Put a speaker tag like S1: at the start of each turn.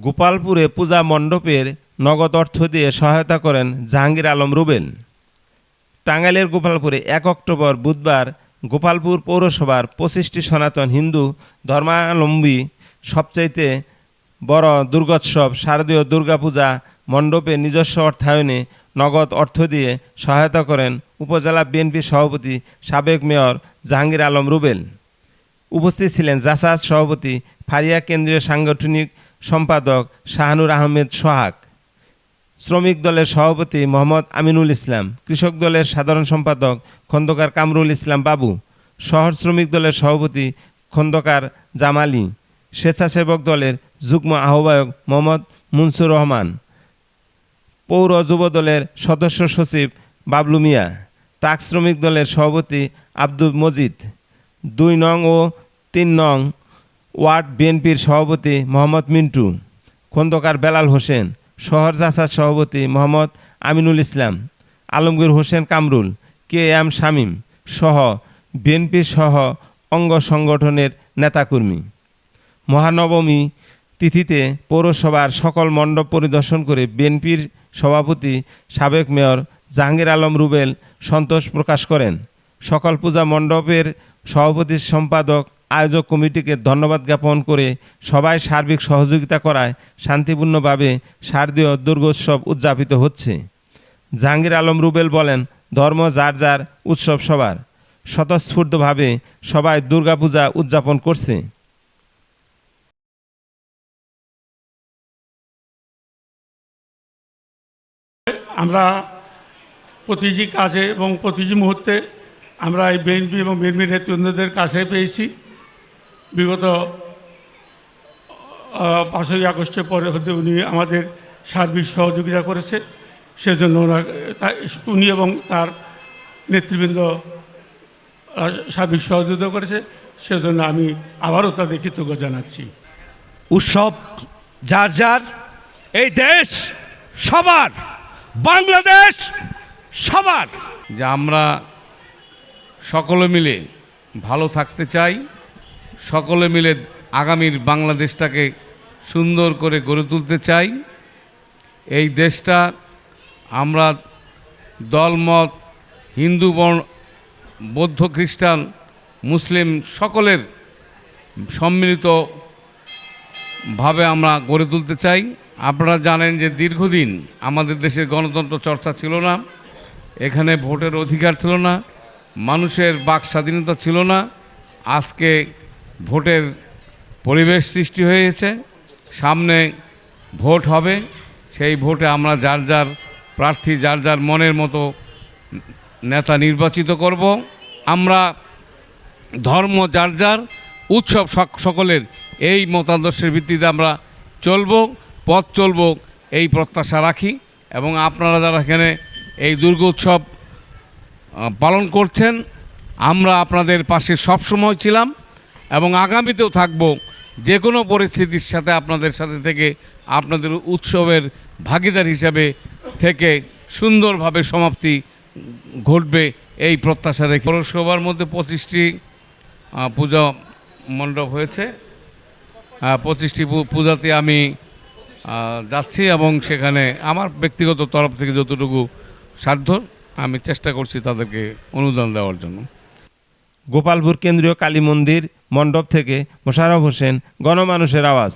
S1: গোপালপুরে পূজা মণ্ডপের নগদ অর্থ দিয়ে সহায়তা করেন জাহাঙ্গীর আলম রুবেল। টাঙ্গাইলের গোপালপুরে 1 অক্টোবর বুধবার গোপালপুর পৌরসভার 25টি সনাতন হিন্দু ধর্মাবলম্বী সবচাইতে বড় দুর্গোৎসব শারদীয় দুর্গাপূজা মণ্ডপে নিজস্ব অর্থায়নে নগদ অর্থ দিয়ে সহায়তা করেন উপজেলা বিএনপি সভাপতি সাবেক মেয়র জাহাঙ্গীর আলম রুবেল। উপস্থিত ছিলেন জাসাস সভাপতি ফারিয়া কেন্দ্রীয় সাংগঠনিক সম্পাদক শাহানুর আহমেদ সোহাগ, শ্রমিক দলের সভাপতি মোহাম্মদ আমিনুল ইসলাম, কৃষক দলের সাধারণ সম্পাদক খন্দকার কামরুল ইসলাম বাবু, শহর শ্রমিক দলের সভাপতি খন্দকার জামালি, স্বেচ্ছাসেবক দলের যুগ্ম আহ্বায়ক মোহাম্মদ মুনসুর রহমান, পৌর যুব দলের সদস্য সচিব বাবলু মিয়া, ট্রাক শ্রমিক দলের সভাপতি আব্দুল মজিদ, 2 নং ও 3 নং ওয়ার্ড বিএনপির সভাপতি মোহাম্মদ মিন্টু, খন্দকার বেলাল হোসেন, শহর জাসার সভাপতি মোহাম্মদ আমিনুল ইসলাম, আলমগীর হোসেন কামরুল, KM শামীম সহ বিএনপি সহ অঙ্গ সংগঠনের নেতাকর্মী। মহানবমী তিথিতে পৌরসভার সকল মণ্ডপ পরিদর্শন করে বিএনপির সভাপতি সাবেক মেয়র জাহাঙ্গীর আলম রুবেল সন্তোষ প্রকাশ করেন। সকল পূজা মণ্ডপের সভাপতি সম্পাদক আয়োজক কমিটিকে ধন্যবাদ জ্ঞাপন করে সবাই সার্বিক সহযোগিতা করায় শান্তিপূর্ণভাবে শারদীয় দুর্গোৎসব উদযাপিত হচ্ছে। জাহাঙ্গীর আলম রুবেল বলেন, ধর্ম যার যার, উৎসব সবার, স্বতঃস্ফূর্তভাবে সবাই দুর্গাপূজা উদযাপন করছে।
S2: আমরা প্রতিটি কাজে এবং প্রতিটি মুহূর্তে আমরা এই বিএনপি এবং বিএনপি নেতৃবৃন্দদের কাছে পেয়েছি। বিগত 5ই আগস্টের পরে হতে উনি আমাদের সার্বিক সহযোগিতা করেছে, সেজন্য উনি এবং তার নেতৃবৃন্দ সার্বিক সহযোগিতা করেছে, সেজন্য আমি আবারও তাদের কৃতজ্ঞ জানাচ্ছি।
S3: উৎসব যার যার, এই দেশ সবার, বাংলাদেশ সবার।
S4: যে আমরা সকলে মিলে ভালো থাকতে চাই, সকলে মিলে আগামীর বাংলাদেশটাকে সুন্দর করে গড়ে তুলতে চাই। এই দেশটা আমরা দলমত, হিন্দু, বৌদ্ধ, খ্রিস্টান, মুসলিম সকলের সম্মিলিতভাবে আমরা গড়ে তুলতে চাই। আপনারা জানেন যে দীর্ঘদিন আমাদের দেশে গণতন্ত্র চর্চা ছিল না, এখানে ভোটের অধিকার ছিল না, মানুষের বাক স্বাধীনতা ছিল না। আজকে ভোটের পরিবেশ সৃষ্টি হয়েছে, সামনে ভোট হবে, সেই ভোটে আমরা যার যার প্রার্থী, যার যার মনের মতো নেতা নির্বাচিত করব। আমরা ধর্ম যার যার, উৎসব সকলের, এই মতাদর্শের ভিত্তিতে আমরা চলব, পথ চলব, এই প্রত্যাশা রাখি। এবং আপনারা যারা এখানে এই দুর্গোৎসব পালন করছেন, আমরা আপনাদের পাশে সবসময় ছিলাম এবং আগামীতেও থাকব। যে কোনো পরিস্থিতির সাথে আপনাদের সাথে থেকে আপনাদের উৎসবের ভাগিদার হিসাবে থেকে সুন্দরভাবে সমাপ্তি ঘটবে, এই প্রত্যাশা রেখে পৌরসভার মধ্যে 25টি পূজা মণ্ডপ হয়েছে। 25টি পূজাতে আমি যাচ্ছি এবং সেখানে আমার ব্যক্তিগত তরফ থেকে যতটুকু সাধ্য আমি চেষ্টা করছি তাদেরকে অনুদান দেওয়ার জন্য।
S1: গোপালপুর কেন্দ্রীয় কালী মন্দির মণ্ডপ থেকে মোশাররফ হোসেন, গণমানুষের আওয়াজ।